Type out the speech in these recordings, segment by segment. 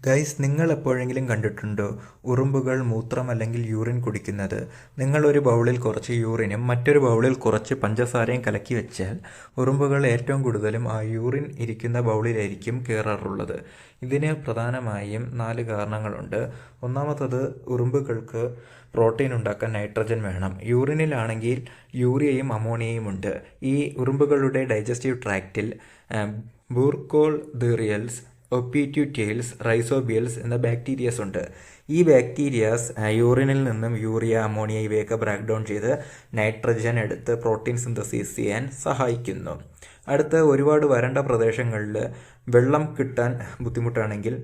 Guys, നിങ്ങൾ എപ്പോഴെങ്കിലും കണ്ടിട്ടുണ്ടോ ഉറുമ്പുകൾ മൂത്രം അല്ലെങ്കിൽ യൂറിൻ കുടിക്കുന്നത്? നിങ്ങൾ ഒരു ബൗളിൽ കുറച്ച് യൂറിനും മറ്റൊരു ബൗളിൽ കുറച്ച് പഞ്ചസാരയും കലക്കി വെച്ചാൽ ഉറുമ്പുകൾ ഏറ്റവും കൂടുതലും ആ യൂറിൻ ഇരിക്കുന്ന ബൗളിലായിരിക്കും കയറാറുള്ളത്. ഇതിന് പ്രധാനമായും 4 കാരണങ്ങളുണ്ട്. ഒന്നാമത്തത്, ഉറുമ്പുകൾക്ക് പ്രോട്ടീൻ ഉണ്ടാക്കാൻ നൈട്രജൻ വേണം. യൂറിനിലാണെങ്കിൽ യൂറിയയും അമോണിയയും ഉണ്ട്. ഈ ഉറുമ്പുകളുടെ ഡൈജസ്റ്റീവ് ട്രാക്റ്റിൽ ബൂർക്കോൾഡേറിയൽസ്, ഒപ്പിറ്റ്യൂറ്റൈൽസ്, റൈസോബിയൽസ് എന്ന ബാക്ടീരിയസ് ഉണ്ട്. ഈ ബാക്ടീരിയാസ് യൂറിനിൽ നിന്നും യൂറിയ, അമോണിയ ഇവയൊക്കെ ബ്രേക്ക് ഡൗൺ ചെയ്ത് നൈട്രജൻ എടുത്ത് പ്രോട്ടീൻ സിന്തസിസ് ചെയ്യാൻ സഹായിക്കുന്നു. അടുത്ത, ഒരുപാട് വരണ്ട പ്രദേശങ്ങളിൽ വെള്ളം കിട്ടാൻ ബുദ്ധിമുട്ടാണെങ്കിൽ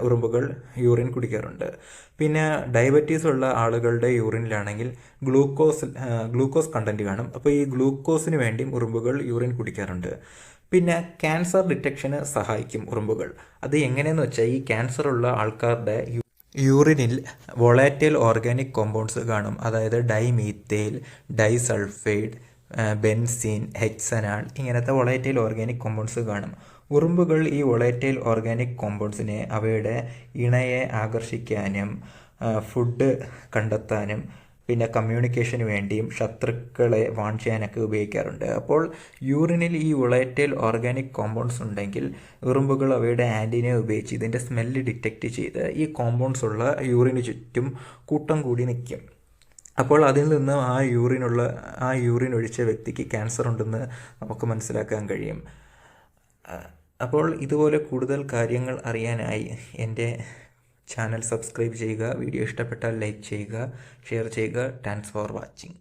ഉറുമ്പുകൾ യൂറിൻ കുടിക്കാറുണ്ട്. പിന്നെ ഡയബറ്റീസ് ഉള്ള ആളുകളുടെ യൂറിനിലാണെങ്കിൽ ഗ്ലൂക്കോസ് കണ്ടന്റ് കാണും. അപ്പോൾ ഈ ഗ്ലൂക്കോസിന് വേണ്ടിയും ഉറുമ്പുകൾ യൂറിൻ കുടിക്കാറുണ്ട്. പിന്നെ ക്യാൻസർ ഡിറ്റക്ഷന് സഹായിക്കും ഉറുമ്പുകൾ. അത് എങ്ങനെയെന്ന് വെച്ചാൽ, ഈ ക്യാൻസർ ഉള്ള ആൾക്കാരുടെ യൂറിനിൽ വോളാറ്റൈൽ ഓർഗാനിക് കോമ്പൗണ്ട്സ് കാണും. അതായത് ഡൈമീഥൈൽ, ഡൈസൾഫൈഡ്, ബെൻസീൻ, ഹെക്സനാൾ ഇങ്ങനത്തെ വോളാറ്റൈൽ ഓർഗാനിക് കോമ്പൗണ്ട്സ് കാണും. ഉറുമ്പുകൾ ഈ വോളാറ്റൈൽ ഓർഗാനിക് കോമ്പൗണ്ട്സിനെ അവയുടെ ഇണയെ ആകർഷിക്കാനും ഫുഡ് കണ്ടെത്താനും പിന്നെ കമ്മ്യൂണിക്കേഷന് വേണ്ടിയും ശത്രുക്കളെ വാൺ ചെയ്യാനൊക്കെ ഉപയോഗിക്കാറുണ്ട്. അപ്പോൾ യൂറിനിൽ ഈ വോളാറ്റൈൽ ഓർഗാനിക് കോമ്പൗണ്ട്സ് ഉണ്ടെങ്കിൽ ഉറുമ്പുകൾ അവയുടെ ആൻറ്റിനെ ഉപയോഗിച്ച് ഇതിൻ്റെ സ്മെല്ല് ഡിറ്റക്റ്റ് ചെയ്ത് ഈ കോമ്പൗണ്ട്സ് ഉള്ള യൂറിന് ചുറ്റും കൂട്ടം കൂടി നിൽക്കും. അപ്പോൾ അതിൽ നിന്ന് ആ യൂറിൻ ഒഴിച്ച വ്യക്തിക്ക് ക്യാൻസർ ഉണ്ടെന്ന് നമുക്ക് മനസ്സിലാക്കാൻ കഴിയും. അപ്പോൾ ഇതുപോലെ കൂടുതൽ കാര്യങ്ങൾ അറിയാനായി എൻ്റെ ചാനൽ സബ്സ്ക്രൈബ് ചെയ്യുക. വീഡിയോ ഇഷ്ടപ്പെട്ടാൽ ലൈക്ക് ചെയ്യുക, ഷെയർ ചെയ്യുക. Thanks for watching.